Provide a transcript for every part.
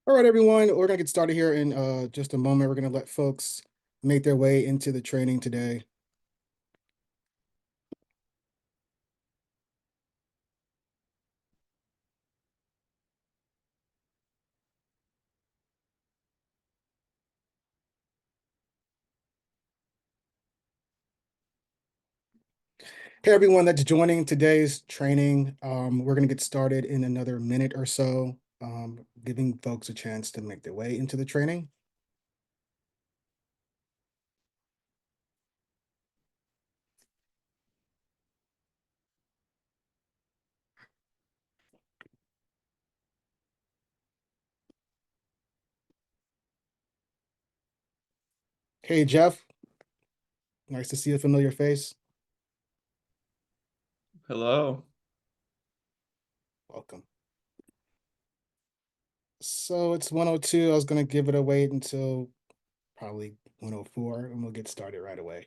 All right, everyone, we're going to get started here in just a moment. We're going to let folks make their way into the training today. Hey, everyone that's joining today's training. We're going to get started in another minute or so, giving folks a chance to make their way into the training. Hey, Jeff, nice to see a familiar face. Hello. Welcome. So it's 1:02. I was going to give it a wait until probably 1:04, and we'll get started right away.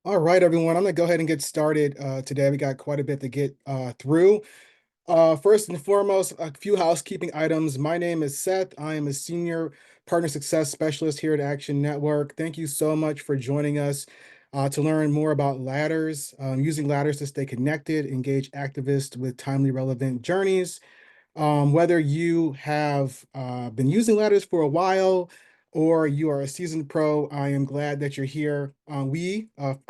All right, everyone, I'm going to go ahead and get started today. We got quite a bit to get through. First and foremost, a few housekeeping items. My name is Seth. I am a senior partner success specialist here at Action Network. Thank you so much for joining us to learn more about ladders, using ladders to stay connected, engage activists with timely, relevant journeys. Whether you have been using ladders for a while or you are a seasoned pro, I am glad that you're here.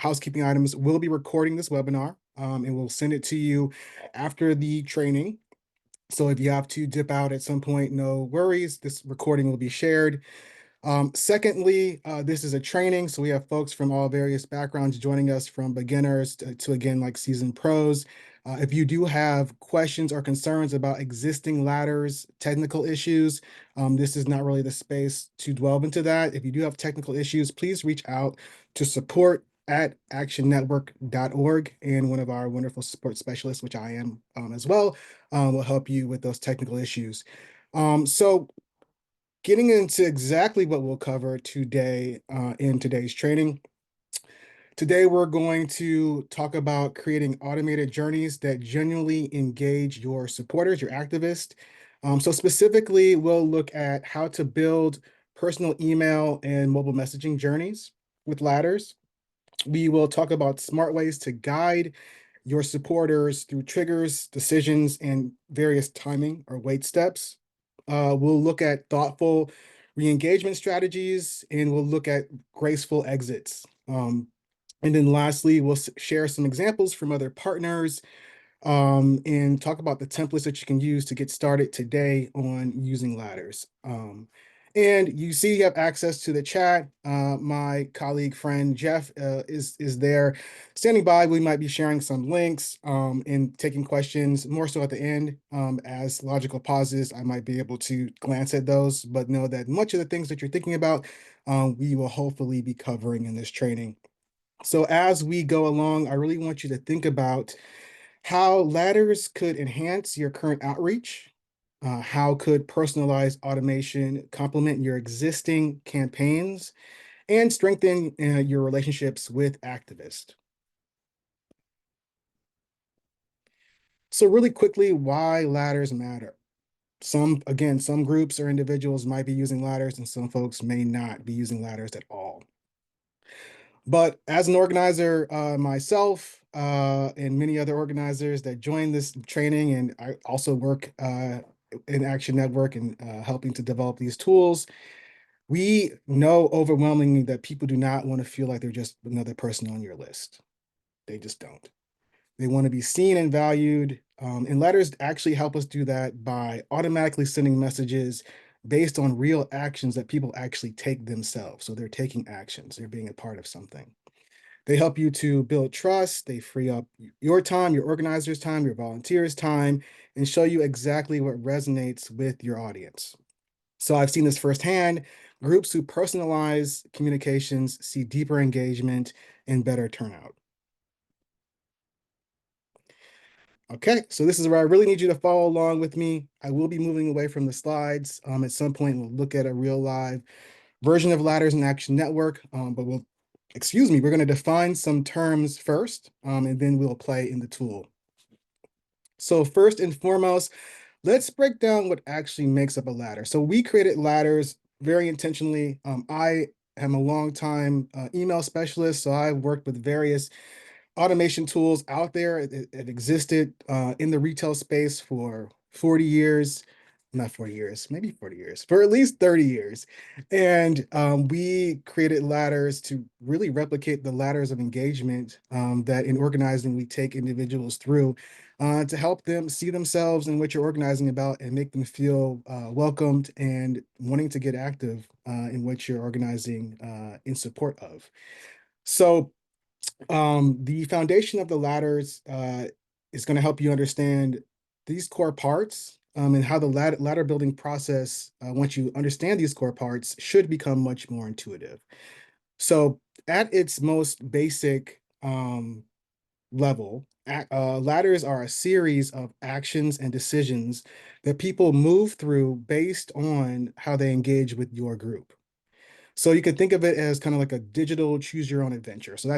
Housekeeping items, will be recording this webinar and we'll send it to you after the training. So if you have to dip out at some point, no worries. This recording will be shared. Secondly, this is a training, so we have folks from all various backgrounds joining us, from beginners to again, like seasoned pros. If you do have questions or concerns about existing ladders, technical issues, this is not really the space to delve into that. If you do have technical issues, please reach out to support@actionnetwork.org, and one of our wonderful support specialists, which I am as well, will help you with those technical issues. So getting into exactly what we'll cover today in today's training. Today, we're going to talk about creating automated journeys that genuinely engage your supporters, your activists. So specifically, we'll look at how to build personal email and mobile messaging journeys with ladders. We will talk about smart ways to guide your supporters through triggers, decisions, and various timing or wait steps. We'll look at thoughtful re-engagement strategies, and we'll look at graceful exits. And then lastly, we'll share some examples from other partners and talk about the templates that you can use to get started today on using ladders. And you see you have access to the chat. My colleague friend Jeff is there standing by. We might be sharing some links and taking questions more so at the end. As logical pauses, I might be able to glance at those, but know that much of the things that you're thinking about, we will hopefully be covering in this training. So as we go along, I really want you to think about how ladders could enhance your current outreach. How could personalized automation complement your existing campaigns and strengthen your relationships with activists? So really quickly, why ladders matter. Some groups or individuals might be using ladders and some folks may not be using ladders at all. But as an organizer myself and many other organizers that join this training, and I also work in Action Network and helping to develop these tools, we know overwhelmingly that people do not want to feel like they're just another person on your list. They just don't. They want to be seen and valued. And letters actually help us do that by automatically sending messages based on real actions that people actually take themselves. So they're taking actions, they're being a part of something. They help you to build trust. They free up your time, your organizer's time, your volunteer's time, and show you exactly what resonates with your audience. So I've seen this firsthand. Groups who personalize communications see deeper engagement and better turnout. Okay, so this is where I really need you to follow along with me. I will be moving away from the slides. At some point, we'll look at a real live version of Ladders in Action Network, but we're going to define some terms first, and then we'll play in the tool. So first and foremost, let's break down what actually makes up a ladder. So we created ladders very intentionally. I am a longtime email specialist, so I've worked with various automation tools out there. It existed in the retail space for 40 years, not 40 years, maybe 40 years, for at least 30 years. And we created ladders to really replicate the ladders of engagement that in organizing we take individuals through to help them see themselves in what you're organizing about and make them feel welcomed and wanting to get active in what you're organizing in support of. So the foundation of the ladders is going to help you understand these core parts and how the ladder building process, once you understand these core parts, should become much more intuitive. So at its most basic level, ladders are a series of actions and decisions that people move through based on how they engage with your group. So you could think of it as kind of like a digital choose your own adventure. So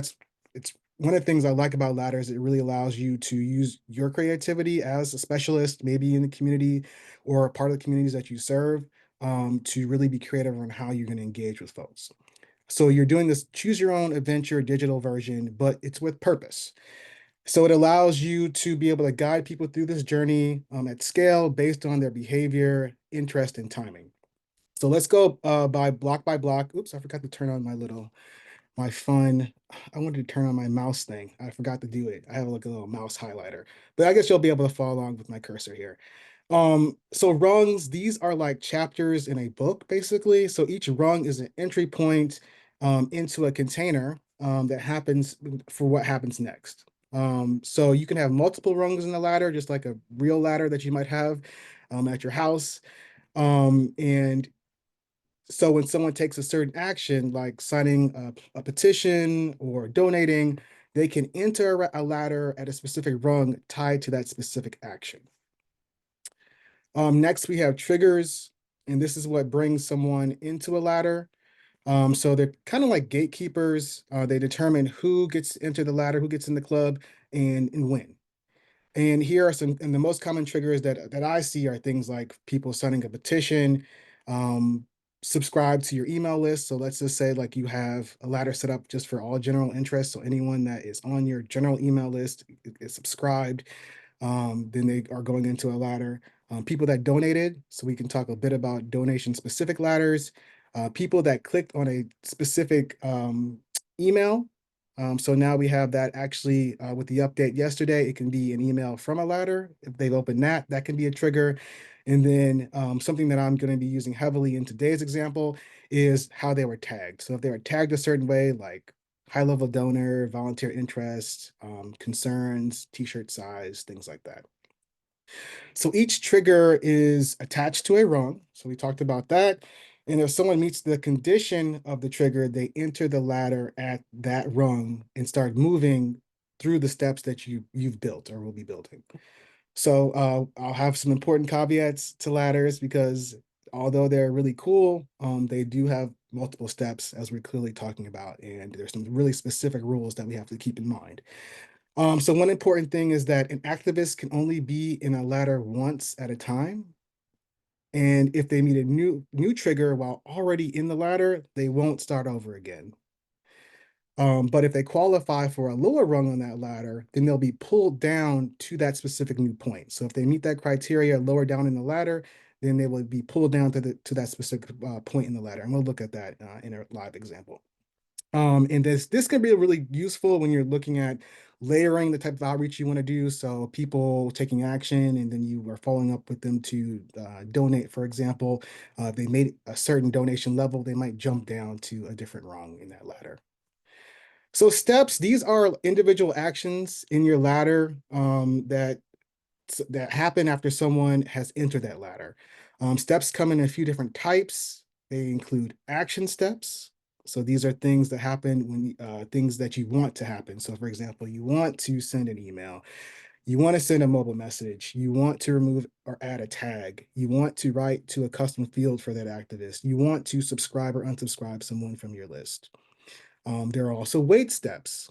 it's one of the things I like about ladders. It really allows you to use your creativity as a specialist, maybe in the community or a part of the communities that you serve, to really be creative on how you're going to engage with folks. So you're doing this choose your own adventure digital version, but it's with purpose. So it allows you to be able to guide people through this journey at scale based on their behavior, interest, and timing. So let's go by block by block. Oops, I forgot to turn on my fun. I wanted to turn on my mouse thing. I forgot to do it. I have like a little mouse highlighter, but I guess you'll be able to follow along with my cursor here. So rungs, these are like chapters in a book, basically. So each rung is an entry point into a container that happens for what happens next. So you can have multiple rungs in the ladder, just like a real ladder that you might have at your house. And so when someone takes a certain action, like signing a petition or donating, they can enter a ladder at a specific rung tied to that specific action. Next, we have triggers, and this is what brings someone into a ladder. So they're kind of like gatekeepers. They determine who gets into the ladder, who gets in the club, and when. And here are some, and the most common triggers that I see are things like people signing a petition, subscribe to your email list. So let's just say like you have a ladder set up just for all general interest. So anyone that is on your general email list is subscribed. Then they are going into a ladder. People that donated, so we can talk a bit about donation specific ladders. People that clicked on a specific email. So now we have that actually with the update yesterday, it can be an email from a ladder. If they've opened that, that can be a trigger. And then something that I'm going to be using heavily in today's example is how they were tagged. So if they were tagged a certain way, like high-level donor, volunteer interest, concerns, t-shirt size, things like that. So each trigger is attached to a rung. So we talked about that. And if someone meets the condition of the trigger, they enter the ladder at that rung and start moving through the steps that you've built or will be building. So I'll have some important caveats to ladders because although they're really cool, they do have multiple steps as we're clearly talking about. And there's some really specific rules that we have to keep in mind. So one important thing is that an activist can only be in a ladder once at a time. And if they meet a new trigger while already in the ladder, they won't start over again. But if they qualify for a lower rung on that ladder, then they'll be pulled down to that specific new point. So if they meet that criteria lower down in the ladder, then they will be pulled down to that specific point in the ladder. And we'll look at that in a live example. And this can be really useful when you're looking at layering the type of outreach you want to do. So people taking action, and then you are following up with them to donate, for example. If they made a certain donation level, they might jump down to a different rung in that ladder. So steps, these are individual actions in your ladder that happen after someone has entered that ladder. Steps come in a few different types. They include action steps. So these are things that happen when things that you want to happen. So for example, you want to send an email, you want to send a mobile message, you want to remove or add a tag, you want to write to a custom field for that activist, you want to subscribe or unsubscribe someone from your list. There are also wait steps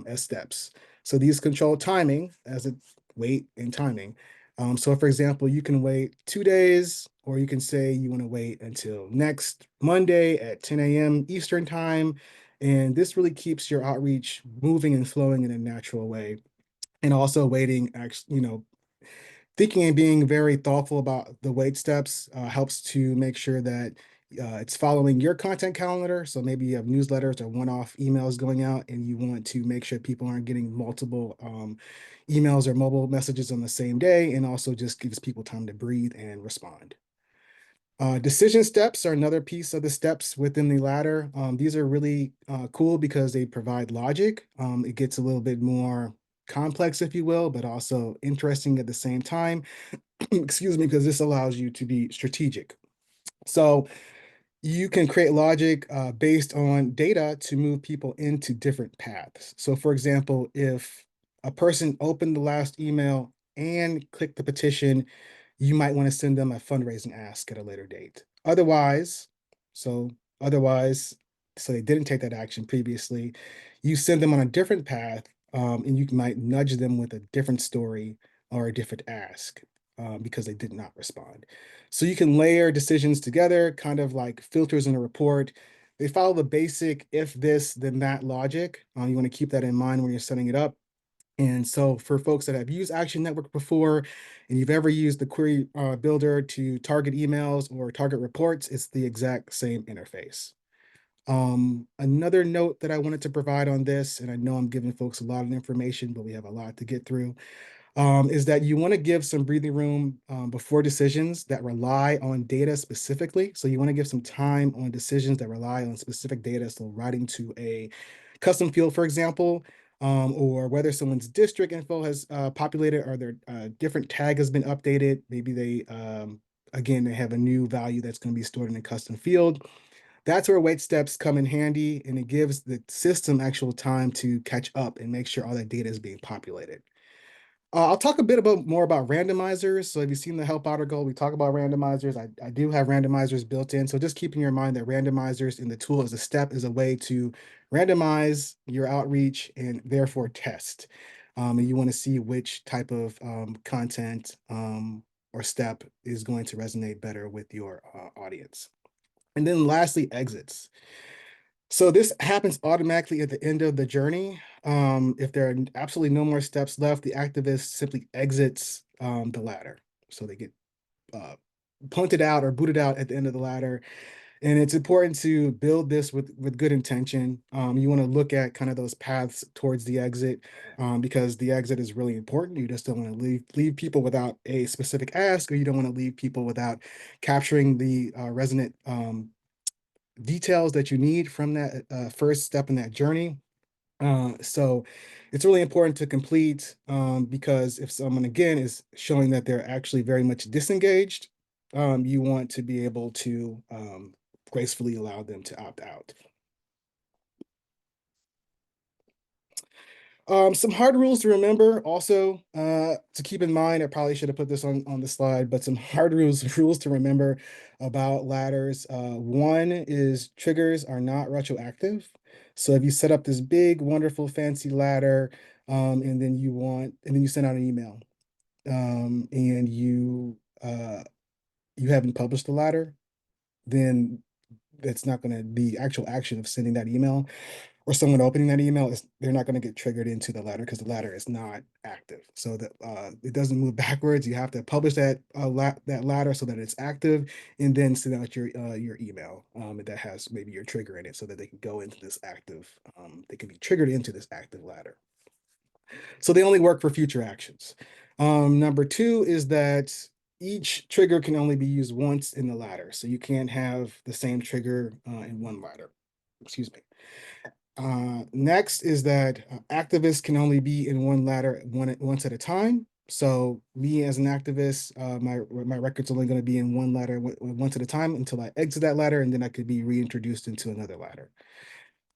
as steps. So these control timing as a wait and timing. So for example, you can wait 2 days, or you can say you want to wait until next Monday at 10 a.m. Eastern time. And this really keeps your outreach moving and flowing in a natural way. And also waiting, actually, thinking and being very thoughtful about the wait steps helps to make sure that it's following your content calendar. So maybe you have newsletters or one-off emails going out, and you want to make sure people aren't getting multiple emails or mobile messages on the same day, and also just gives people time to breathe and respond. Decision steps are another piece of the steps within the ladder. These are really cool because they provide logic. It gets a little bit more complex, if you will, but also interesting at the same time. Excuse me, because this allows you to be strategic. So you can create logic based on data to move people into different paths. So for example, if a person opened the last email and clicked the petition, you might want to send them a fundraising ask at a later date. So otherwise, so they didn't take that action previously, you send them on a different path, and you might nudge them with a different story or a different ask because they did not respond. So you can layer decisions together, kind of like filters in a report. They follow the basic if this, then that logic. You want to keep that in mind when you're setting it up. And so for folks that have used Action Network before, and you've ever used the query builder to target emails or target reports, it's the exact same interface. Another note that I wanted to provide on this, and I know I'm giving folks a lot of information, but we have a lot to get through, is that you want to give some breathing room before decisions that rely on data specifically. So you want to give some time on decisions that rely on specific data. So writing to a custom field, for example, or whether someone's district info has populated, or their different tag has been updated. Maybe again, they have a new value that's going to be stored in a custom field. That's where wait steps come in handy, and it gives the system actual time to catch up and make sure all that data is being populated. I'll talk a bit more about randomizers. So if you've seen the help article, we talk about randomizers. I do have randomizers built in. So just keeping in mind that randomizers in the tool as a step is a way to randomize your outreach and therefore test. And you want to see which type of content or step is going to resonate better with your audience. And then lastly, exits. So this happens automatically at the end of the journey. If there are absolutely no more steps left, the activist simply exits the ladder. So they get uh, punted out or booted out at the end of the ladder. And it's important to build this with good intention. You want to look at kind of those paths towards the exit because the exit is really important. You just don't want to leave people without a specific ask, or you don't want to leave people without capturing the resonant details that you need from that first step in that journey. So it's really important to complete because if someone, again, is showing that they're actually very much disengaged, you want to be able to gracefully allow them to opt out. Some hard rules to remember also to keep in mind. I probably should have put this on the slide, but some hard rules to remember about ladders. One is triggers are not retroactive. So if you set up this big, wonderful, fancy ladder, and then you send out an email, and you haven't published the ladder, then that's not going to be actual action of sending that email. or someone opening that email, they're not going to get triggered into the ladder because the ladder is not active. So that it doesn't move backwards. You have to publish that that ladder so that it's active, and then send out your email that has maybe your trigger in it, so that they can go into this active. They can be triggered into this active ladder. So they only work for future actions. Number two is that each trigger can only be used once in the ladder. So you can't have the same trigger in one ladder. Excuse me. Next is that activists can only be in one ladder once at a time. So me as an activist, my record's only going to be in one ladder once at a time until I exit that ladder, and then I could be reintroduced into another ladder.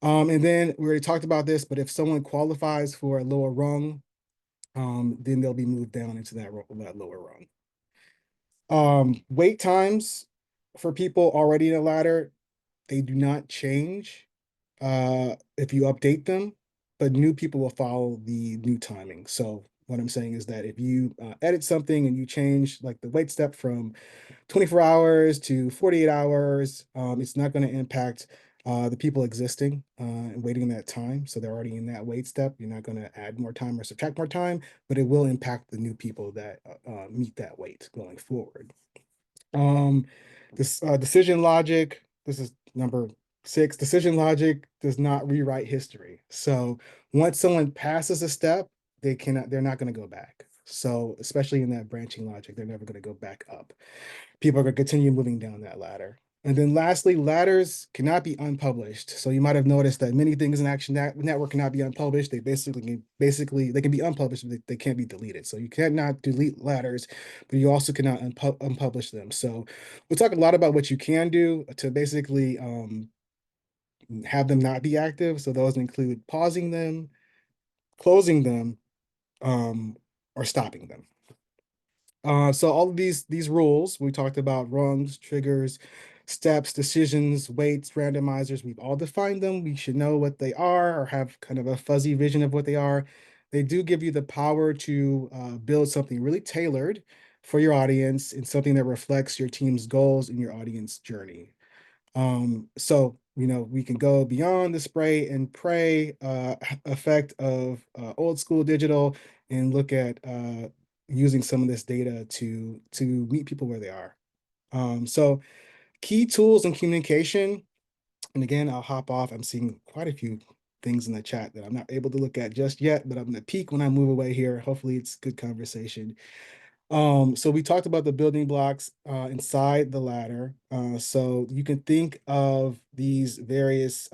And then we already talked about this, but if someone qualifies for a lower rung, then they'll be moved down into that lower rung. Wait times for people already in a ladder, they do not change if you update them, but new people will follow the new timing. So what I'm saying is that if you edit something and you change like the wait step from 24 hours to 48 hours, it's not going to impact the people existing and waiting that time. So they're already in that wait step. You're not going to add more time or subtract more time, but it will impact the new people that meet that wait going forward. Um, this decision logic, this is number 6. Decision logic does not rewrite history. So once someone passes a step, they're not going to go back. So especially in that branching logic, they're never going to go back up. People are going to continue moving down that ladder. And then lastly, ladders cannot be unpublished. So you might have noticed that many things in Action Network cannot be unpublished. They basically they can be unpublished, but they can't be deleted. So you cannot delete ladders, but you also cannot unpublish them. So we'll talk a lot about what you can do to basically have them not be active. So those include pausing them, closing them, or stopping them. So all of these rules, we talked about rungs, triggers, steps, decisions, weights, randomizers, we've all defined them. We should know what they are or have kind of a fuzzy vision of what they are. They do give you the power to build something really tailored for your audience and something that reflects your team's goals and your audience journey. So, we can go beyond the spray and pray effect of old school digital and look at using some of this data to meet people where they are. So key tools in communication, and again, I'll hop off. I'm seeing quite a few things in the chat that I'm not able to look at just yet, but I'm gonna peek when I move away here. Hopefully it's good conversation. So we talked about the building blocks inside the ladder. So you can think of these various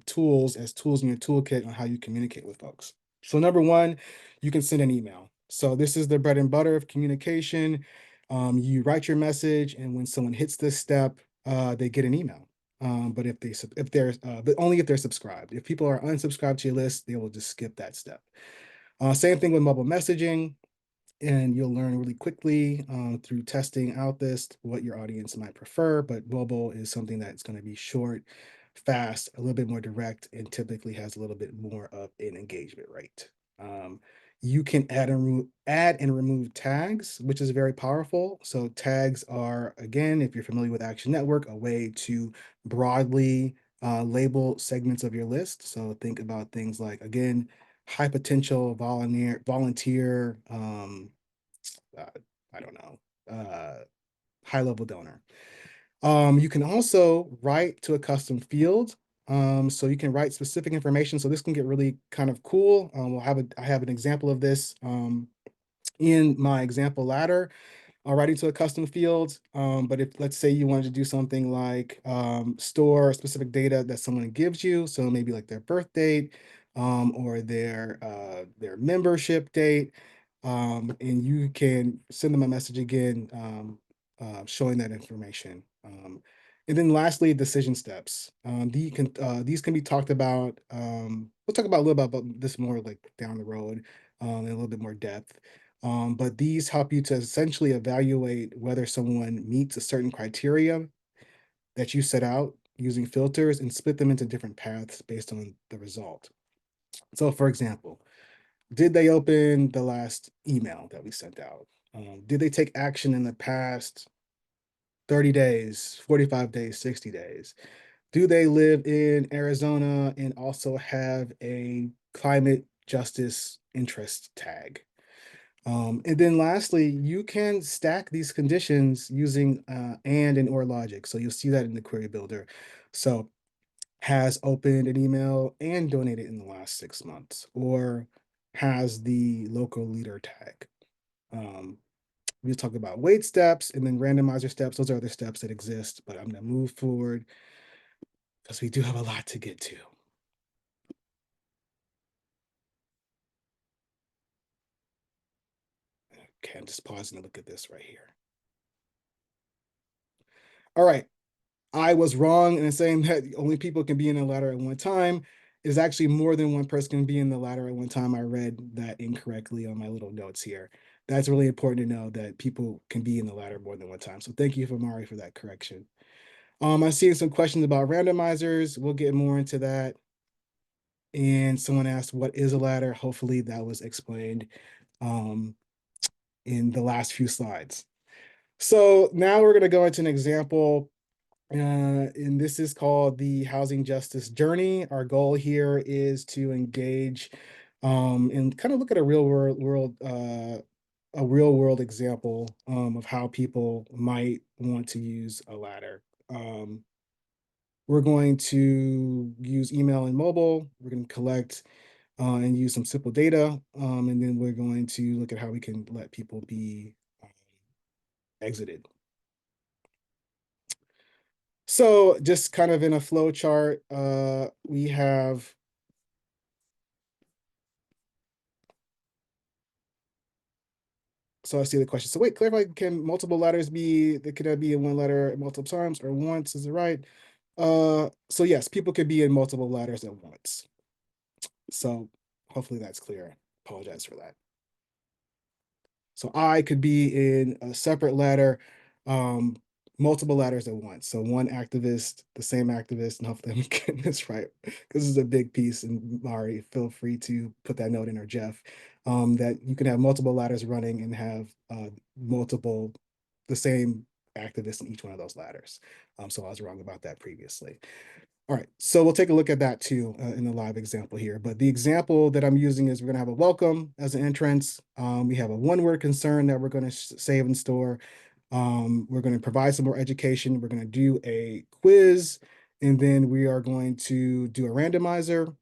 tools as tools in your toolkit on how you communicate with folks. So number one, you can send an email. So this is the bread and butter of communication. You write your message, and when someone hits this step, they get an email. But but only if they're subscribed. If people are unsubscribed to your list, they will just skip that step. Same thing with mobile messaging, and you'll learn really quickly through testing out this what your audience might prefer. But mobile is something that's going to be short, fast, a little bit more direct, and typically has a little bit more of an engagement rate. You can add and remove tags, which is very powerful. So tags are, again, if you're familiar with Action Network, a way to broadly label segments of your list. So think about things like, again, high potential volunteer, I don't know, high level donor. You can also write to a custom field. So you can write specific information. So this can get really kind of cool. I have an example of this in my example ladder, writing to a custom field. But if, let's say, you wanted to do something like store specific data that someone gives you, so maybe like their birth date or their membership date, and you can send them a message again showing that information. And then lastly, decision steps. These can be talked about. We'll talk about a little about this more like down the road in a little bit more depth. But these help you to essentially evaluate whether someone meets a certain criteria that you set out using filters and split them into different paths based on the result. So for example, did they open the last email that we sent out? Did they take action in the past 30 days, 45 days, 60 days? do they live in Arizona and also have a climate justice interest tag? And then lastly, you can stack these conditions using and or logic. So you'll see that in the query builder. So has opened an email and donated in the last 6 months, or has the local leader tag. Um, we'll talk about wait steps and then randomizer steps. Those are the steps that exist, but I'm going to move forward because we do have a lot to get to. Okay, I'm just pausing to look at this right here. All right. I was wrong in saying that only people can be in a ladder at one time. Is actually more than one person can be in the ladder at one time. I read that incorrectly on my little notes here. That's really important to know that people can be in the ladder more than one time. So thank you, Famari, for that correction. I'm seeing some questions about randomizers. We'll get more into that. And someone asked, what is a ladder? Hopefully that was explained in the last few slides. So now we're going to go into an example, and this is called the housing justice journey. Our goal here is to engage and kind of look at a real world example of how people might want to use a ladder. We're going to use email and mobile. We're going to collect and use some simple data, and then we're going to look at how we can let people be exited. So just kind of in a flow chart, we have so I see the question. So wait, clarify, can multiple letters be, could that be in one letter multiple times or once, is it right? So yes, people could be in multiple letters at once. So hopefully that's clear. Apologize for that. So I could be in a separate letter, multiple letters at once. So one activist, the same activist, and hopefully I'm getting this right, because this is a big piece. And Mari, feel free to put that note in, or Jeff, that you can have multiple ladders running and have the same activists in each one of those ladders. So I was wrong about that previously. All right, so we'll take a look at that too in the live example here. But the example that I'm using is we're going to have a welcome as an entrance. We have a one-word concern that we're going to save and store. We're going to provide some more education. We're going to do a quiz, and then we are going to do a randomizer.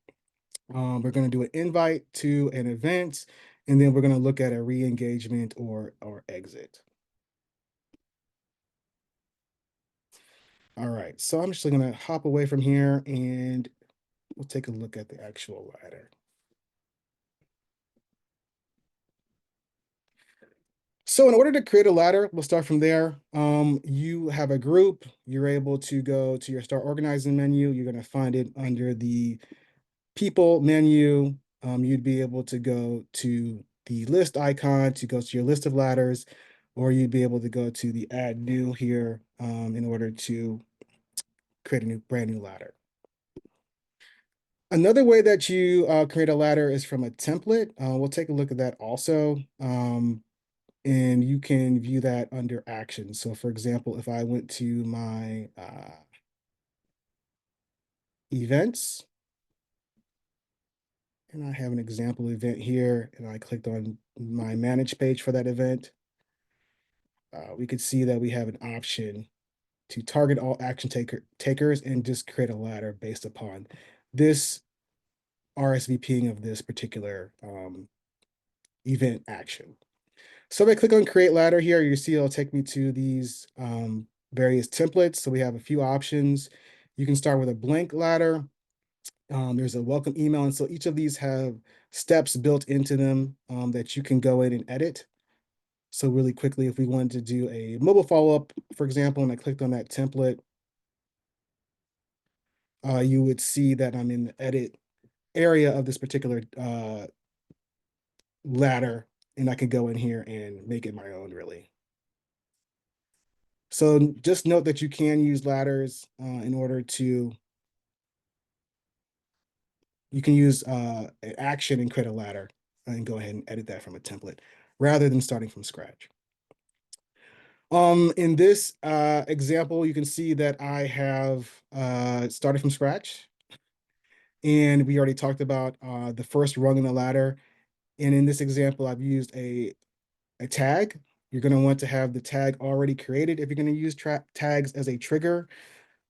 We're going to do an invite to an event, and then we're going to look at a re-engagement or exit. All right, so I'm just going to hop away from here and we'll take a look at the actual ladder. So in order to create a ladder, we'll start from there. You have a group, you're able to go to your start organizing menu. You're going to find it under the people menu. You'd be able to go to the list icon to go to your list of ladders, or you'd be able to go to the add new here in order to create a brand new ladder. Another way that you create a ladder is from a template. We'll take a look at that also. And you can view that under actions. So for example, if I went to my events, and I have an example event here, and I clicked on my manage page for that event, we could see that we have an option to target all action takers and just create a ladder based upon this RSVPing of this particular event action. So if I click on create ladder here, you see it'll take me to these various templates. So we have a few options. You can start with a blank ladder. There's a welcome email. And so each of these have steps built into them that you can go in and edit. So really quickly, if we wanted to do a mobile follow-up, for example, and I clicked on that template, you would see that I'm in the edit area of this particular ladder, and I could go in here and make it my own, really. So just note that you can use ladders in order to, you can use an action and create a ladder and go ahead and edit that from a template rather than starting from scratch. In this example, you can see that I have started from scratch, and we already talked about the first rung in the ladder. And in this example, I've used a tag. You're going to want to have the tag already created if you're going to use tags as a trigger.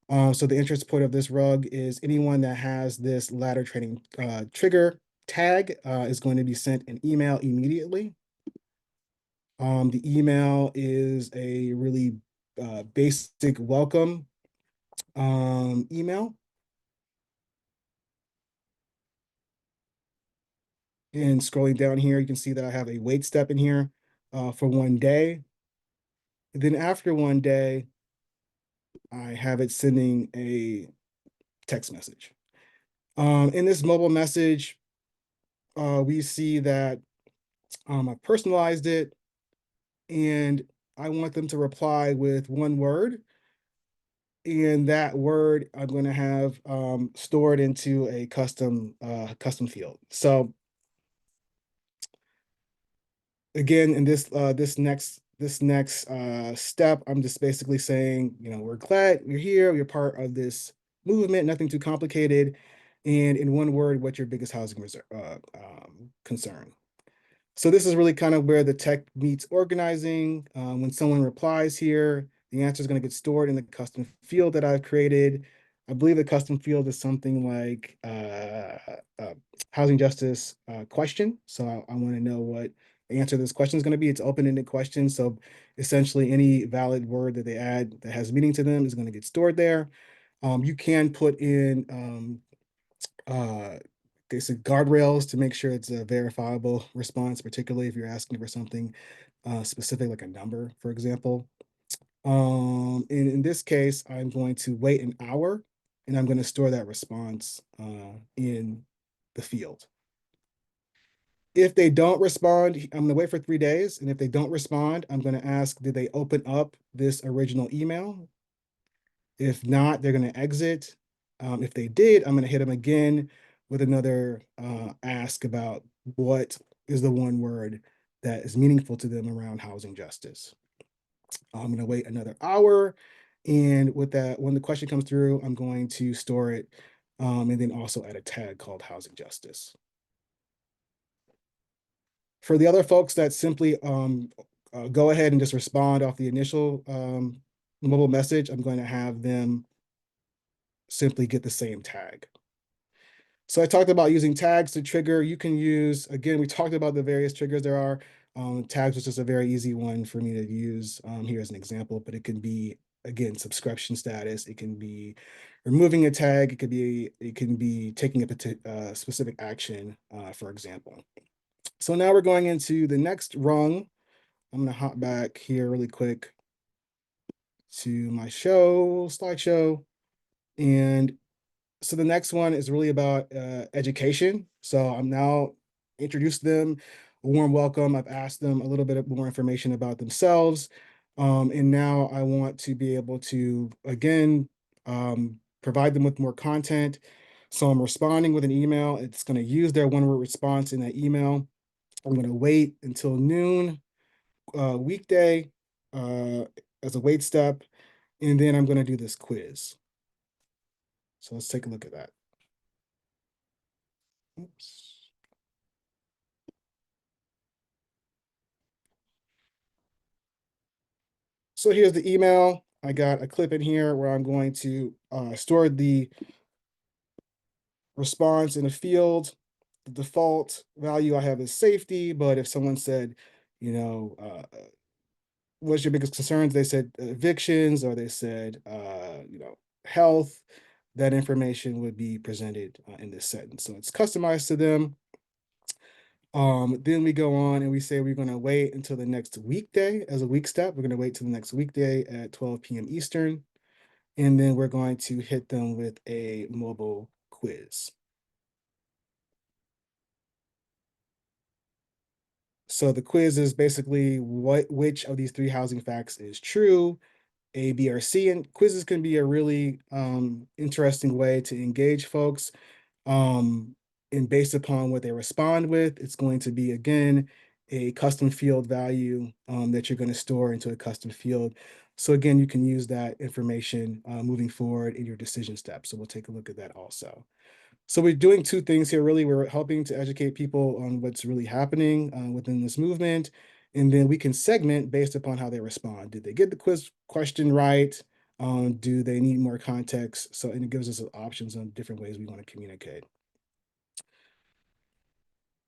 So the interest point of this rug is anyone that has this ladder training trigger tag is going to be sent an email immediately. The email is a really basic welcome email. And scrolling down here, you can see that I have a wait step in here for 1 day. And then after 1 day, I have it sending a text message. In this mobile message, we see that I personalized it, and I want them to reply with one word. And that word I'm going to have stored into a custom field. So again, in this next step, I'm just basically saying, we're glad you're here. You're part of this movement. Nothing too complicated. And in one word, what's your biggest housing concern? So this is really kind of where the tech meets organizing. When someone replies here, the answer is going to get stored in the custom field that I've created. I believe the custom field is something like housing justice question. So I want to know what the answer to this question is going to be. It's open-ended question. So essentially any valid word that they add that has meaning to them is going to get stored there. You can put in so guardrails to make sure it's a verifiable response, particularly if you're asking for something specific, like a number, for example. In this case, I'm going to wait an hour, and I'm going to store that response in the field. If they don't respond, I'm going to wait for 3 days. And if they don't respond, I'm going to ask, did they open up this original email? If not, they're going to exit. If they did, I'm going to hit them again with another ask about what is the one word that is meaningful to them around housing justice. I'm going to wait another hour. And with that, when the question comes through, I'm going to store it and then also add a tag called housing justice. For the other folks that simply go ahead and just respond off the initial mobile message, I'm going to have them simply get the same tag. So I talked about using tags to trigger. You can use, again, we talked about the various triggers there are. Tags was just a very easy one for me to use here as an example, but it can be, again, subscription status. It can be removing a tag. It can be taking a specific action, for example. So now we're going into the next rung. I'm going to hop back here really quick to my slideshow. And so the next one is really about education. So I'm now introduced them, a warm welcome. I've asked them a little bit more information about themselves. And now I want to be able to, again, provide them with more content. So I'm responding with an email. It's going to use their one-word response in that email. I'm going to wait until noon weekday as a wait step. And then I'm going to do this quiz. So let's take a look at that. Oops. So here's the email. I got a clip in here where I'm going to store the response in a field. The default value I have is safety, but if someone said, what's your biggest concerns? They said evictions, or they said, health, that information would be presented in this sentence. So it's customized to them. Then we go on and we say we're going to wait until the next weekday as a week step. We're going to wait till the next weekday at 12 p.m. Eastern. And then we're going to hit them with a mobile quiz. So the quiz is basically which of these three housing facts is true, A, B, or C. And quizzes can be a really interesting way to engage folks. And based upon what they respond with, it's going to be, again, a custom field value that you're going to store into a custom field. So again, you can use that information moving forward in your decision steps. So we'll take a look at that also. So we're doing two things here, really. We're helping to educate people on what's really happening within this movement. And then we can segment based upon how they respond. Did they get the quiz question right? Do they need more context? So, and it gives us options on different ways we want to communicate.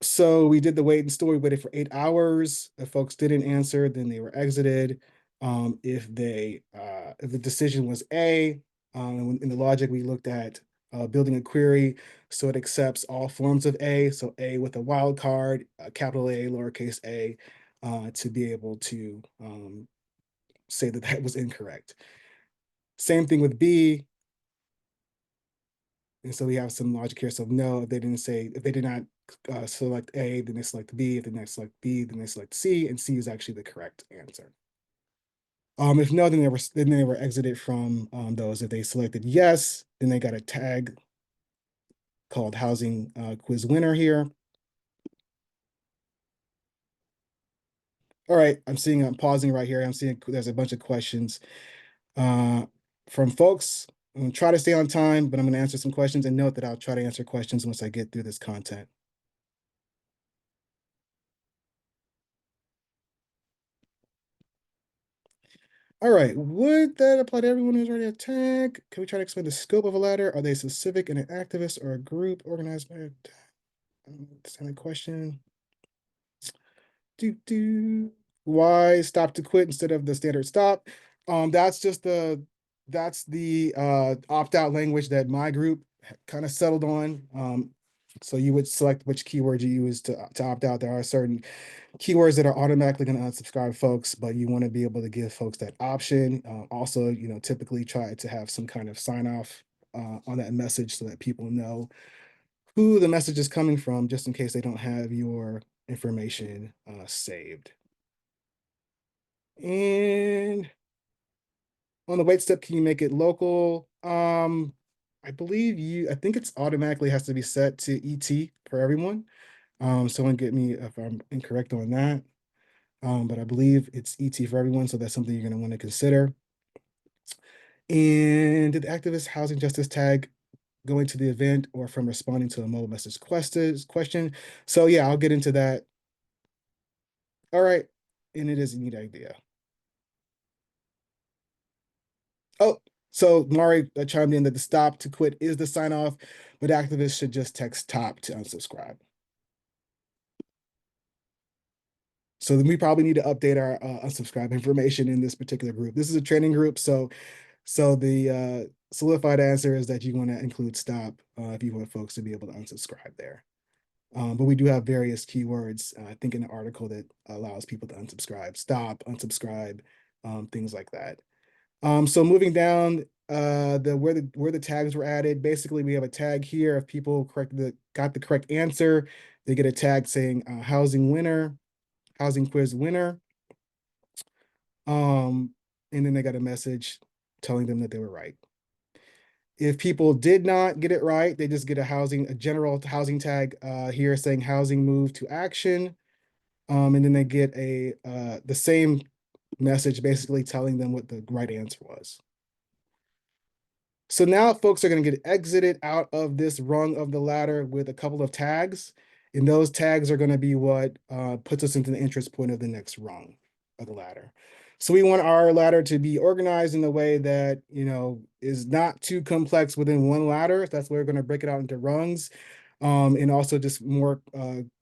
So we did the wait and store. We waited for 8 hours. If folks didn't answer, then they were exited. If the decision was A, in the logic we looked at building a query so it accepts all forms of A. So A with a wildcard, capital A, lowercase a, to be able to say that that was incorrect. Same thing with B. And so we have some logic here. So no, if they did not select A, then they select B. If they did select B, then they select C, and C is actually the correct answer. If no, then they were exited from those. If they selected yes, then they got a tag called housing quiz winner here. All right, I'm pausing right here. I'm seeing there's a bunch of questions from folks. I'm gonna try to stay on time, but I'm gonna answer some questions, and note that I'll try to answer questions once I get through this content. All right, would that apply to everyone who's already a tag? Can we try to explain the scope of a ladder? Are they specific in an activist or a group organized by a question? Why stop to quit instead of the standard stop? That's just that's the opt-out language that my group kind of settled on. So you would select which keyword you use to opt out. There are certain keywords that are automatically going to unsubscribe folks, but you want to be able to give folks that option. Also, typically try to have some kind of sign off on that message so that people know who the message is coming from, just in case they don't have your information saved. And on the wait step, can you make it local? I think it's automatically has to be set to ET for everyone. Someone get me if I'm incorrect on that. But I believe it's ET for everyone, so that's something you're gonna want to consider. And did the activist housing justice tag going to the event or from responding to a mobile message question? So yeah, I'll get into that. All right, and it is a neat idea. Oh, so Mari chimed in that the stop to quit is the sign off, but activists should just text top to unsubscribe. So then we probably need to update our unsubscribe information in this particular group. This is a training group, so the solidified answer is that you want to include stop if you want folks to be able to unsubscribe there. But we do have various keywords, I think in the article that allows people to unsubscribe, stop, unsubscribe, things like that. So moving down, where the tags were added, basically we have a tag here. If people got the correct answer, they get a tag saying housing winner, housing quiz winner. And then they got a message telling them that they were right. If people did not get it right, they just get a general housing tag here saying housing move to action. And then they get the same message basically telling them what the right answer was. So now folks are going to get exited out of this rung of the ladder with a couple of tags. And those tags are going to be what puts us into the interest point of the next rung of the ladder. So we want our ladder to be organized in a way that, is not too complex within one ladder. That's why we're going to break it out into rungs. And also just more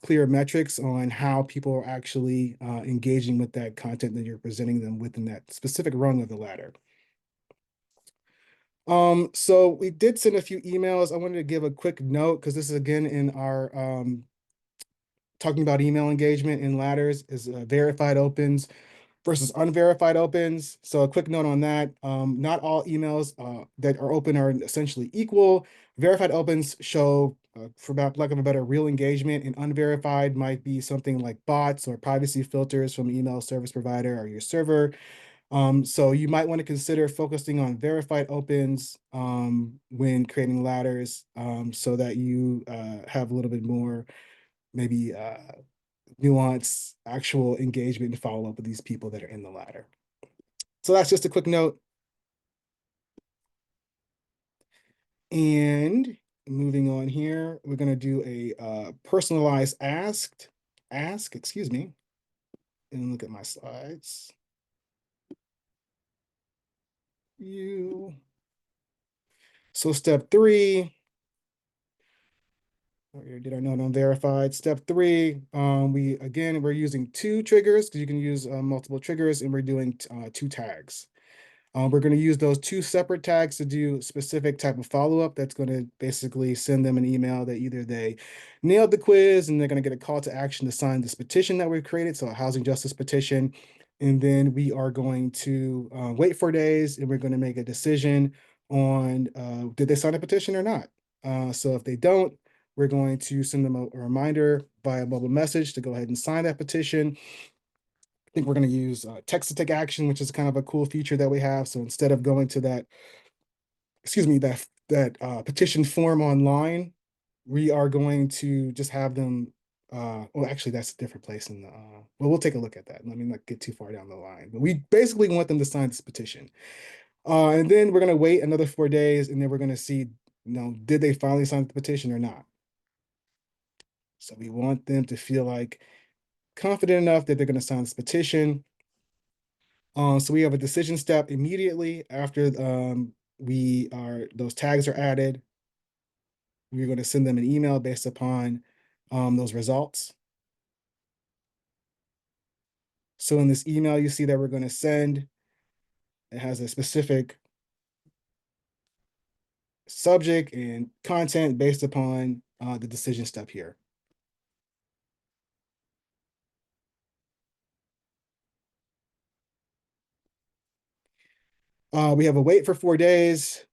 clear metrics on how people are actually engaging with that content that you're presenting them within that specific rung of the ladder. So we did send a few emails. I wanted to give a quick note because this is again in our talking about email engagement in ladders is verified opens versus unverified opens. So a quick note on that. Not all emails that are open are essentially equal. Verified opens show, for lack of a better, real engagement, and unverified might be something like bots or privacy filters from email service provider or your server. So you might want to consider focusing on verified opens when creating ladders so that you have a little bit more maybe nuance, actual engagement and follow up with these people that are in the ladder. So that's just a quick note. And moving on here, we're going to do a personalized ask, excuse me, and look at my slides. So step 3, did I note unverified? Step 3, we're using 2 triggers because you can use multiple triggers, and we're doing 2 tags. We're going to use those 2 separate tags to do specific type of follow-up that's going to basically send them an email that either they nailed the quiz and they're going to get a call to action to sign this petition that we've created, so a housing justice petition. And then we are going to wait 4 days, and we're going to make a decision on did they sign a petition or not. So if they don't, we're going to send them a reminder via mobile message to go ahead and sign that petition. I think we're going to use text to take action, which is kind of a cool feature that we have. So instead of going to that, excuse me, that petition form online, we are going to just have them. Well, actually, that's a different place in the. Well, we'll take a look at that. Let me not get too far down the line. But we basically want them to sign this petition, and then we're going to wait another 4 days, and then we're going to see, did they finally sign the petition or not? So we want them to feel like confident enough that they're going to sign this petition. So we have a decision step immediately after those tags are added. We're going to send them an email based upon those results. So in this email, you see that we're going to send, it has a specific subject and content based upon the decision step here. We have a wait for 4 days.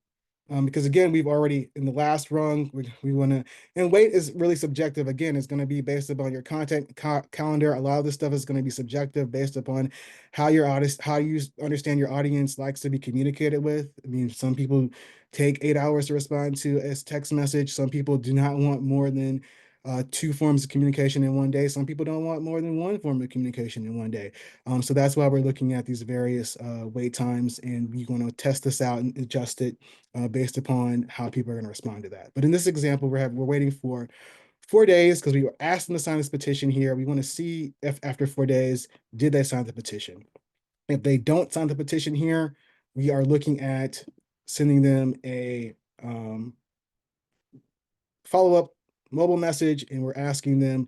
Because again, we've already in the last rung, we want to, and weight is really subjective. Again, it's going to be based upon your content calendar. A lot of this stuff is going to be subjective based upon how how you understand your audience likes to be communicated with. I mean, some people take 8 hours to respond to a text message. Some people do not want more than 2 forms of communication in one day. Some people don't want more than 1 form of communication in one day. So that's why we're looking at these various wait times, and we're going to test this out and adjust it based upon how people are going to respond to that. But in this example, we're waiting for 4 days because we were asked them to sign this petition here. We want to see if after 4 days, did they sign the petition? If they don't sign the petition here, we are looking at sending them a follow-up mobile message, and we're asking them,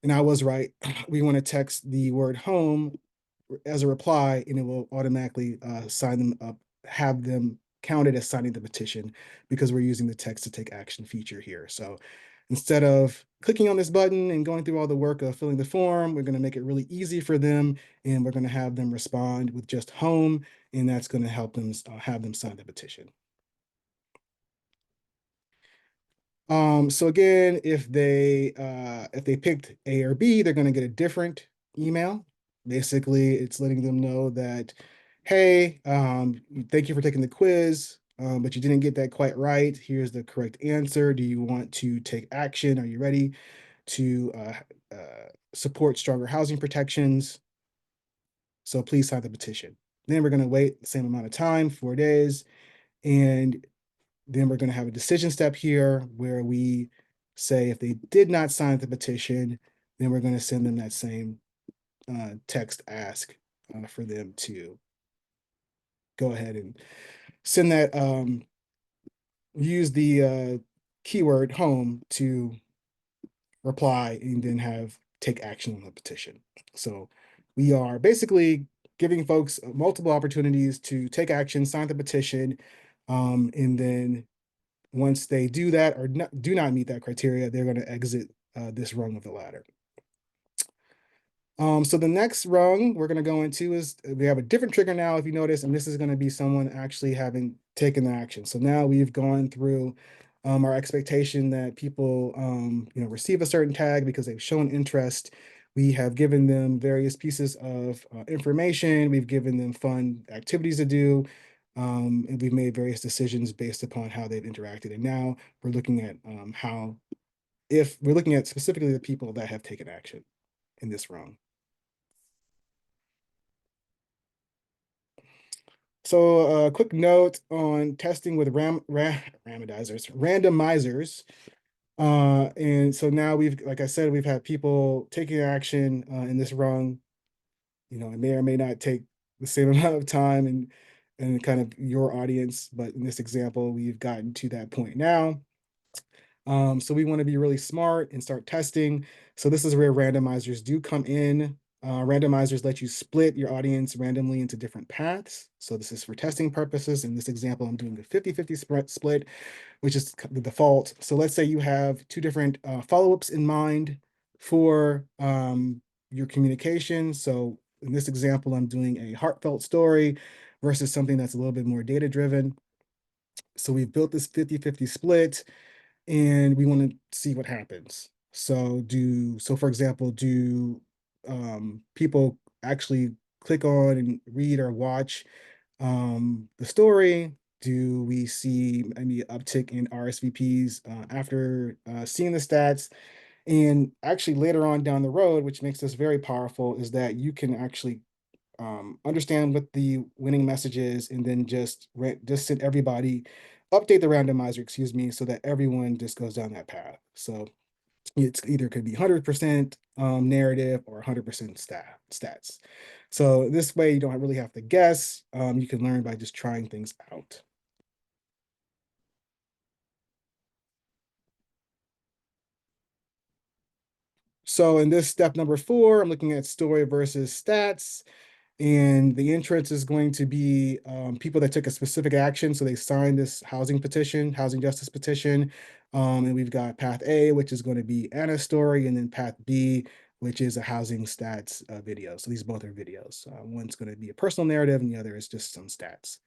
and I was right, we want to text the word home as a reply, and it will automatically sign them up, have them counted as signing the petition because we're using the text to take action feature here. So instead of clicking on this button and going through all the work of filling the form, we're going to make it really easy for them, and we're going to have them respond with just home, and that's going to help them have them sign the petition. So again, if they picked A or B, they're going to get a different email. Basically, it's letting them know that, hey, thank you for taking the quiz, but you didn't get that quite right. Here's the correct answer. Do you want to take action? Are you ready to support stronger housing protections? So please sign the petition. Then we're going to wait the same amount of time, 4 days, and then we're going to have a decision step here where we say if they did not sign the petition, then we're going to send them that same text ask for them to go ahead and send that, use the keyword home to reply, and then have take action on the petition. So we are basically giving folks multiple opportunities to take action, sign the petition, and then once they do that or do not meet that criteria, they're going to exit this rung of the ladder. So the next rung we're going to go into is we have a different trigger now, if you notice, and this is going to be someone actually having taken the action. So now we've gone through our expectation that people receive a certain tag because they've shown interest. We have given them various pieces of information. We've given them fun activities to do. And we've made various decisions based upon how they've interacted. And now we're looking at if we're looking at specifically the people that have taken action. in this rung. So a quick note on testing with randomizers. And so now we've, like I said, we've had people taking action in this rung. It may or may not take the same amount of time and kind of your audience, but in this example, we've gotten to that point now. So we want to be really smart and start testing. So this is where randomizers do come in. Randomizers let you split your audience randomly into different paths. So this is for testing purposes. In this example, I'm doing a 50-50 split, which is the default. So let's say you have two different follow-ups in mind for your communication. So in this example, I'm doing a heartfelt story versus something that's a little bit more data-driven. So we've built this 50-50 split and we want to see what happens. So for example, do people actually click on and read or watch the story? Do we see any uptick in RSVPs after seeing the stats? And actually later on down the road, which makes this very powerful, is that you can actually understand what the winning message is, and then just send everybody, update the randomizer, excuse me, so that everyone just goes down that path. So it's either could be 100% narrative or 100% stats. So this way you don't really have to guess. You can learn by just trying things out. So in this step number 4, I'm looking at story versus stats. And the entrance is going to be people that took a specific action. So they signed this housing justice petition. And we've got path A, which is going to be Anna's story, and then path B, which is a housing stats video. So these both are videos. One's going to be a personal narrative and the other is just some stats.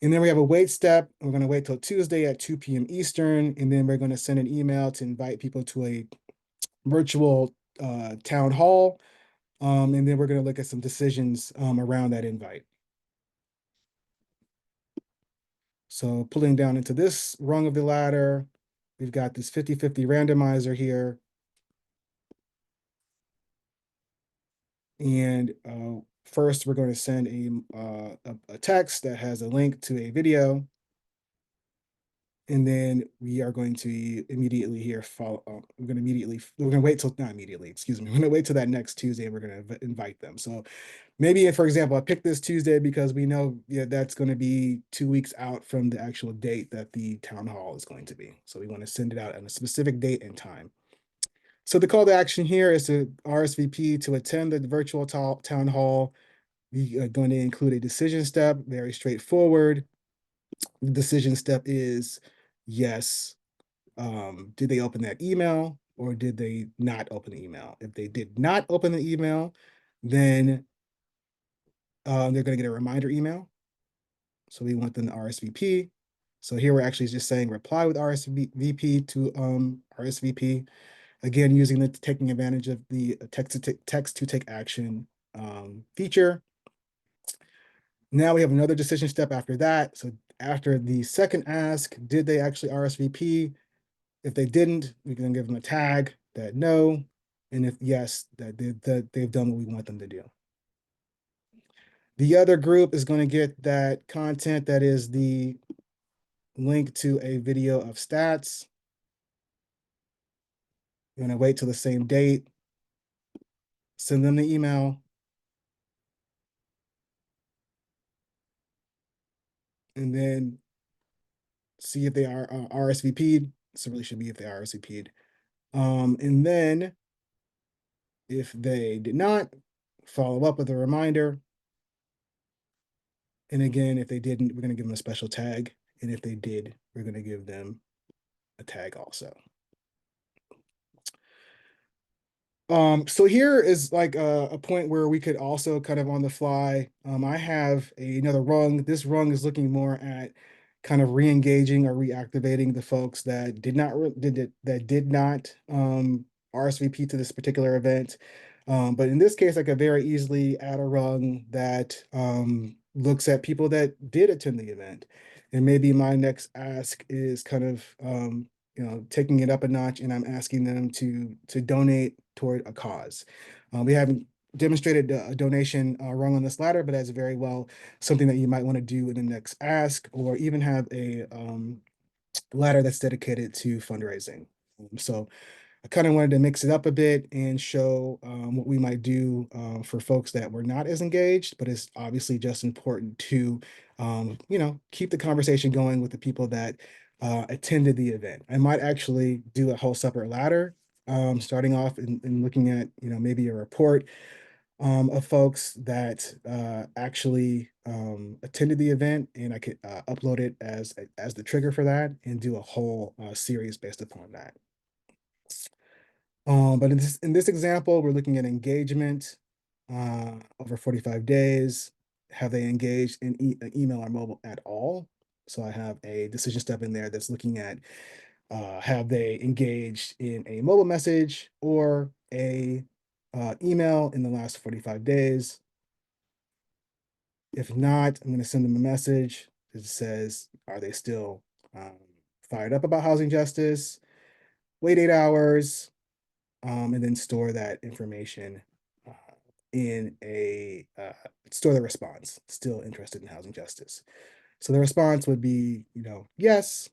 And then we have a wait step. We're going to wait till Tuesday at 2 p.m. Eastern. And then we're going to send an email to invite people to a virtual town hall. And then we're going to look at some decisions around that invite. So pulling down into this rung of the ladder, we've got this 50-50 randomizer here. And first, we're going to send a text that has a link to a video. And then we are going to immediately here follow. We're going to wait till, not immediately, excuse me. We're going to wait till that next Tuesday and we're going to invite them. So maybe, for example, I picked this Tuesday because we know that's going to be 2 weeks out from the actual date that the town hall is going to be. So we want to send it out on a specific date and time. So the call to action here is to RSVP to attend the virtual town hall. We are going to include a decision step, very straightforward. The decision step is yes. Did they open that email or did they not open the email? If they did not open the email, then they're going to get a reminder email. So we want them to RSVP. So here we're actually just saying reply with RSVP to RSVP. Again, taking advantage of the text to take action feature. Now we have another decision step after that. So after the second ask, did they actually RSVP? If they didn't, we can give them a tag that no, and if yes, that they've done what we want them to do. The other group is going to get that content that is the link to a video of stats. You're going to wait till the same date, send them the email, and then see if they are RSVP'd. So it really should be if they RSVP'd. And then if they did not, follow up with a reminder. And again, if they didn't, we're going to give them a special tag. And if they did, we're going to give them a tag also. So here is like a point where we could also kind of on the fly. I have another rung. This rung is looking more at kind of re-engaging or reactivating the folks that did not RSVP to this particular event. But in this case, I could very easily add a rung that looks at people that did attend the event. And maybe my next ask is kind of taking it up a notch, and I'm asking them to donate toward a cause. We haven't demonstrated a donation rung on this ladder, but that's very well something that you might want to do in the next ask, or even have a ladder that's dedicated to fundraising. So I kind of wanted to mix it up a bit and show what we might do for folks that were not as engaged, but it's obviously just important to, keep the conversation going with the people that attended the event. I might actually do a whole separate ladder, starting off and looking at, maybe a report of folks that actually attended the event, and I could upload it as the trigger for that and do a whole series based upon that. But in this example, we're looking at engagement over 45 days. Have they engaged in email or mobile at all? So I have a decision step in there that's looking at have they engaged in a mobile message or a email in the last 45 days. If not, I'm going to send them a message that says, are they still um, fired up about housing justice? Wait 8 hours, and then store that information uh, in a store the response. Still interested in housing justice. So the response would be, yes,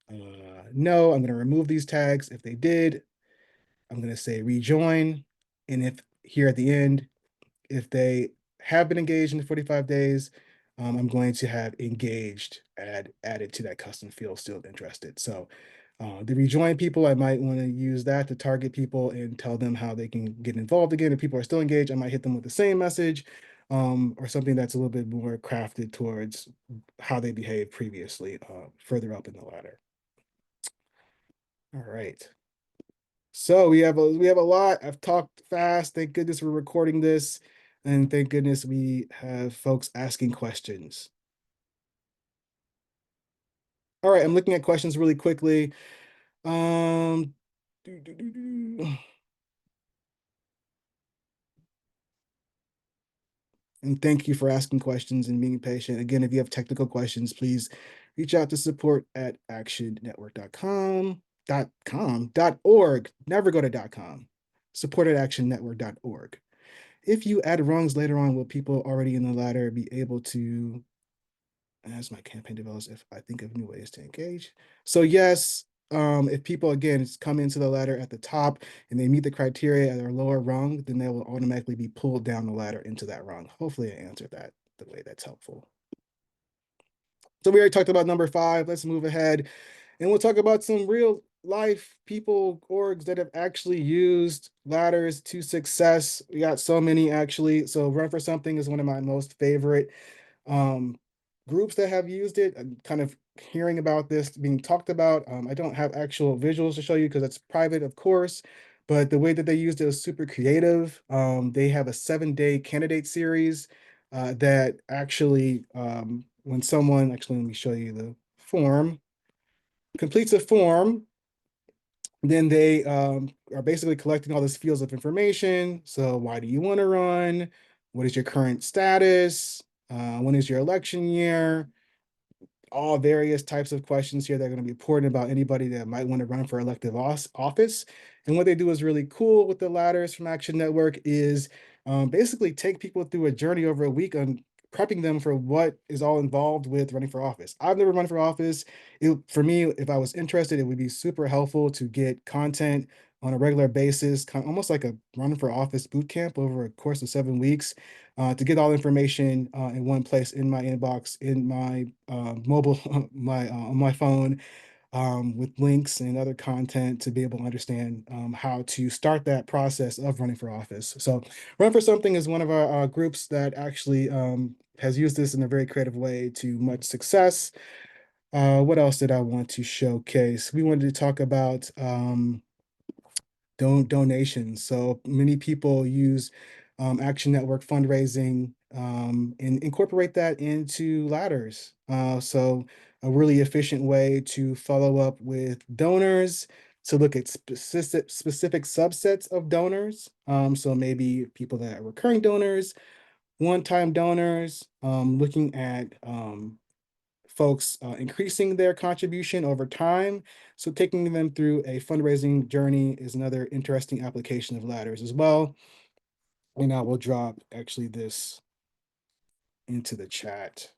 no. I'm going to remove these tags. If they did, I'm going to say rejoin, and if here at the end, if they have been engaged in the 45 days, I'm going to have engaged added to that custom field, still interested. So the rejoin people, I might want to use that to target people and tell them how they can get involved again. If people are still engaged, I might hit them with the same message, or something that's a little bit more crafted towards how they behaved previously, further up in the ladder. All right. So we have a lot. I've talked fast. Thank goodness we're recording this, and thank goodness we have folks asking questions. All right, I'm looking at questions really quickly. Um, do, do, do, do. And thank you for asking questions and being patient. Again, if you have technical questions, please reach out to support at actionnetwork.com, .org. Never go to .com. Support at actionnetwork.org. If you add rungs later on, will people already in the ladder be able to, as my campaign develops, if I think of new ways to engage? So yes, if people again come into the ladder at the top and they meet the criteria at their lower rung, then they will automatically be pulled down the ladder into that rung. Hopefully I answered that the way that's helpful. So we already talked about number 5. Let's move ahead and we'll talk about some real life people, orgs that have actually used ladders to success. We got so many actually. So Run for Something is one of my most favorite um, groups that have used it. I'm kind of hearing about this being talked about. I don't have actual visuals to show you because it's private, of course, but the way that they used it was super creative. They have a 7-day candidate series that actually, when someone, actually, let me show you the form, completes a form, then they are basically collecting all these fields of information. So why do you want to run? What is your current status? When is your election year? All various types of questions here that are going to be important about anybody that might want to run for elective office. And what they do is really cool with the ladders from Action Network is basically take people through a journey over a week on prepping them for what is all involved with running for office. I've never run for office. For me, if I was interested, it would be super helpful to get content on a regular basis, almost like a run for office boot camp over a course of 7 weeks, to get all information in one place in my inbox, in my mobile, on my phone, with links and other content to be able to understand how to start that process of running for office. So Run for Something is one of our groups that actually has used this in a very creative way to much success. What else did I want to showcase? We wanted to talk about donations. So many people use Action Network fundraising and incorporate that into ladders. So a really efficient way to follow up with donors, to look at specific subsets of donors. So maybe people that are recurring donors, one-time donors, looking at folks increasing their contribution over time. So taking them through a fundraising journey is another interesting application of ladders as well. And I will drop actually this into the chat.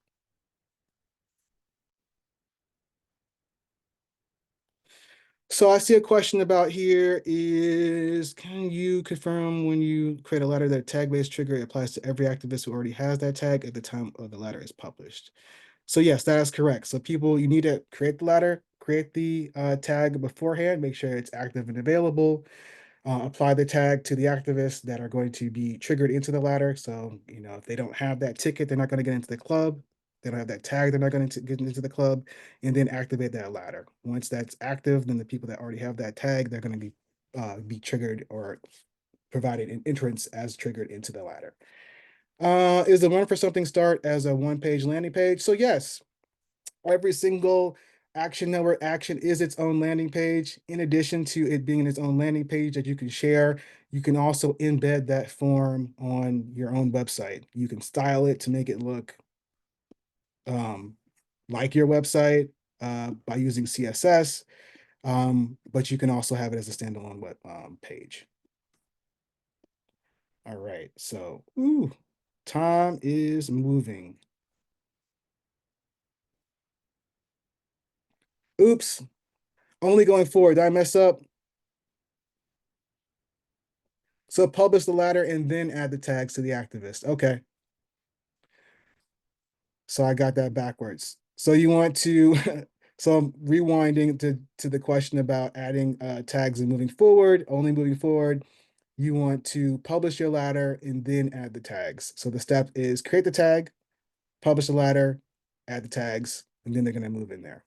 So I see a question about here is, can you confirm when you create a ladder that tag-based trigger applies to every activist who already has that tag at the time of the ladder is published? So yes, that is correct. So people, you need to create the ladder, create the tag beforehand, make sure it's active and available, apply the tag to the activists that are going to be triggered into the ladder. So, if they don't have that ticket, they're not going to get into the club. They don't have that tag, they're not going to get into the club, and then activate that ladder. Once that's active, then the people that already have that tag, they're going to be triggered or provided an entrance as triggered into the ladder. Is the Run for Something start as a one-page landing page? So yes, every single Action Network action is its own landing page. In addition to it being its own landing page that you can share, you can also embed that form on your own website. You can style it to make it look um, like your website by using CSS, but you can also have it as a standalone web page. All right, so time is moving. Oops, only going forward. Did I mess up? So publish the ladder and then add the tags to the activist. Okay. So I got that backwards. So you want to, so I'm rewinding to the question about adding tags and moving forward, only moving forward. You want to publish your ladder and then add the tags. So the step is create the tag, publish the ladder, add the tags, and then they're going to move in there.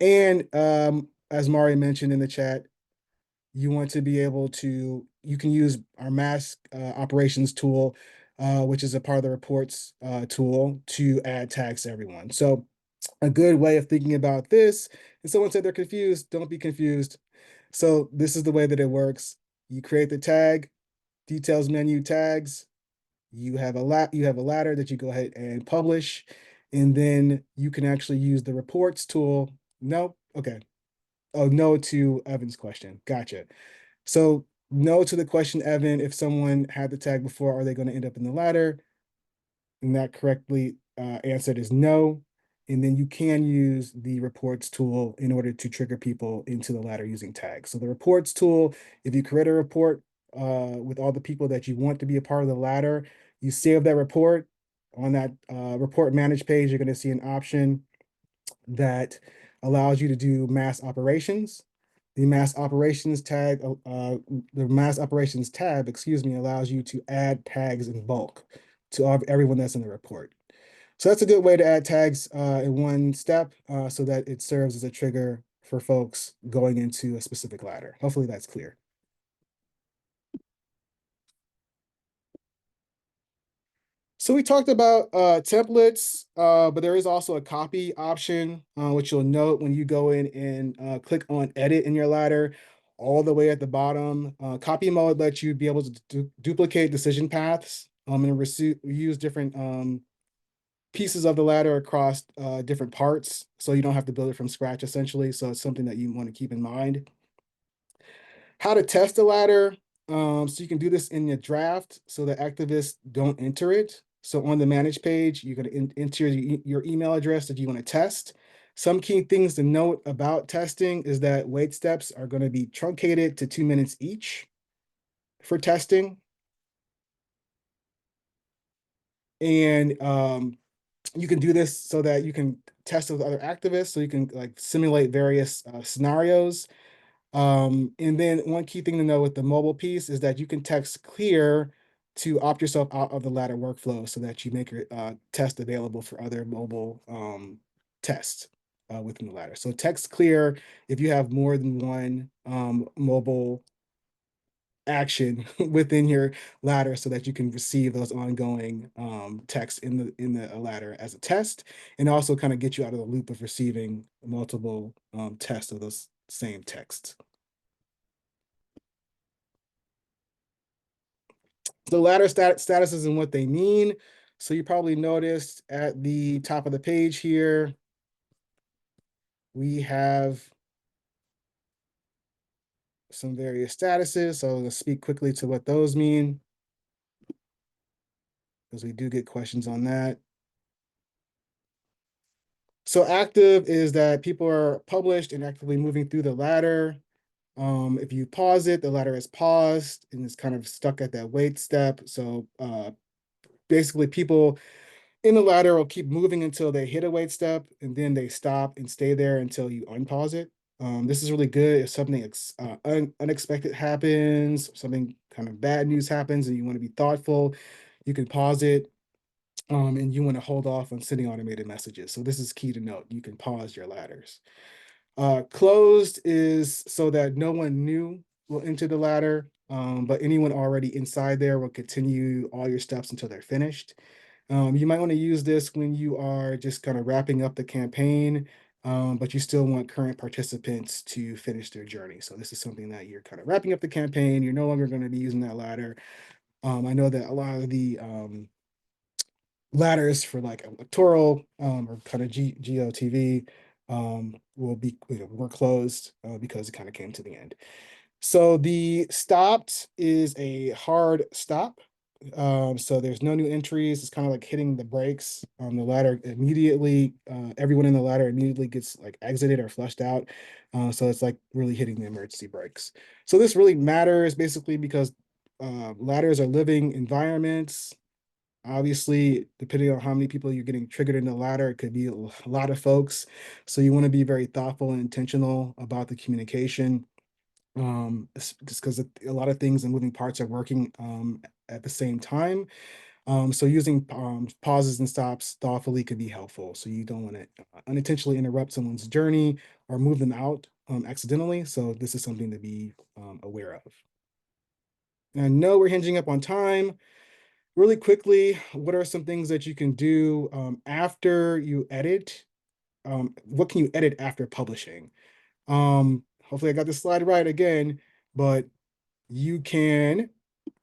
And as Mari mentioned in the chat, you want to be able to, you can use our mass operations tool, which is a part of the reports tool to add tags to everyone. So a good way of thinking about this, and someone said they're confused, don't be confused. So this is the way that it works. You create the tag, details menu tags, you have a ladder that you go ahead and publish, and then you can actually use the reports tool. Nope, okay. Oh, no to Evan's question. Gotcha. So no to the question, Evan, if someone had the tag before, are they going to end up in the ladder? And that correctly answered is no. And then you can use the reports tool in order to trigger people into the ladder using tags. So the reports tool, if you create a report with all the people that you want to be a part of the ladder, you save that report. On that report manage page, you're going to see an option that allows you to do mass operations. The mass operations tab, excuse me, allows you to add tags in bulk to everyone that's in the report. So that's a good way to add tags in one step so that it serves as a trigger for folks going into a specific ladder. Hopefully that's clear. So we talked about templates, but there is also a copy option, which you'll note when you go in and click on edit in your ladder, all the way at the bottom. Copy mode lets you be able to duplicate decision paths and use different pieces of the ladder across different parts. So you don't have to build it from scratch essentially. So it's something that you want to keep in mind. How to test a ladder. So you can do this in your draft so that activists don't enter it. So on the manage page, you're going to enter your email address that you want to test. Some key things to note about testing is that wait steps are going to be truncated to 2 minutes each for testing. And you can do this so that you can test with other activists, so you can like simulate various scenarios. And then one key thing to know with the mobile piece is that you can text clear to opt yourself out of the ladder workflow so that you make your test available for other mobile tests within the ladder. So text clear if you have more than one mobile action within your ladder so that you can receive those ongoing texts in the ladder as a test, and also kind of get you out of the loop of receiving multiple tests of those same texts. The ladder statuses and what they mean. So you probably noticed at the top of the page here, we have some various statuses. So let's speak quickly to what those mean, because we do get questions on that. So active is that people are published and actively moving through the ladder. If you pause it, the ladder is paused and it's kind of stuck at that wait step. So basically people in the ladder will keep moving until they hit a wait step, and then they stop and stay there until you unpause it. This is really good if something unexpected happens, something kind of bad news happens, and you want to be thoughtful. You can pause it, and you want to hold off on sending automated messages. So this is key to note. You can pause your ladders. Closed is so that no one new will enter the ladder, but anyone already inside there will continue all your steps until they're finished. You might want to use this when you are just kind of wrapping up the campaign, but you still want current participants to finish their journey. So this is something that you're kind of wrapping up the campaign. You're no longer going to be using that ladder. I know that a lot of the ladders for like electoral or kind of GOTV will be were closed because it kind of came to the end. So the stopped is a hard stop. So there's no new entries. It's kind of like hitting the brakes on the ladder immediately. Everyone in the ladder immediately gets like exited or flushed out. So it's like really hitting the emergency brakes. So this really matters basically because ladders are living environments. Obviously, depending on how many people you're getting triggered in the ladder, it could be a lot of folks. So you want to be very thoughtful and intentional about the communication. Just because a lot of things and moving parts are working at the same time. So using pauses and stops thoughtfully could be helpful. So you don't want to unintentionally interrupt someone's journey or move them out accidentally. So this is something to be aware of. And I know we're hinging up on time. Really quickly, what are some things that you can do after you edit? What can you edit after publishing? Hopefully I got this slide right again, but you can,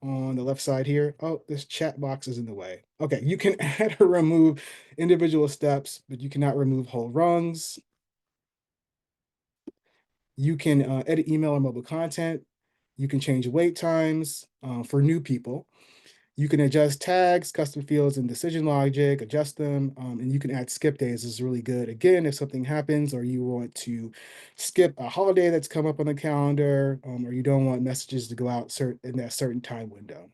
on the left side here, oh, this chat box is in the way. Okay, you can add or remove individual steps, but you cannot remove whole rungs. You can edit email or mobile content. You can change wait times for new people. You can adjust tags, custom fields, and decision logic, adjust them, and you can add skip days. This is really good. Again, if something happens or you want to skip a holiday that's come up on the calendar, or you don't want messages to go out in that certain time window.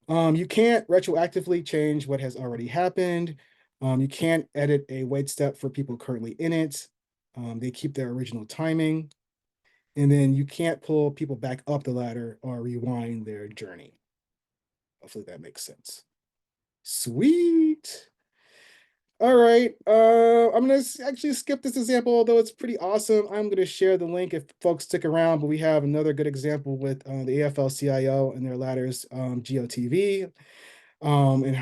You can't retroactively change what has already happened. You can't edit a wait step for people currently in it. They keep their original timing. And then you can't pull people back up the ladder or rewind their journey. Hopefully that makes sense. Sweet. All right. I'm gonna actually skip this example, although it's pretty awesome. I'm gonna share the link if folks stick around, but we have another good example with the AFL-CIO and their ladders GOTV and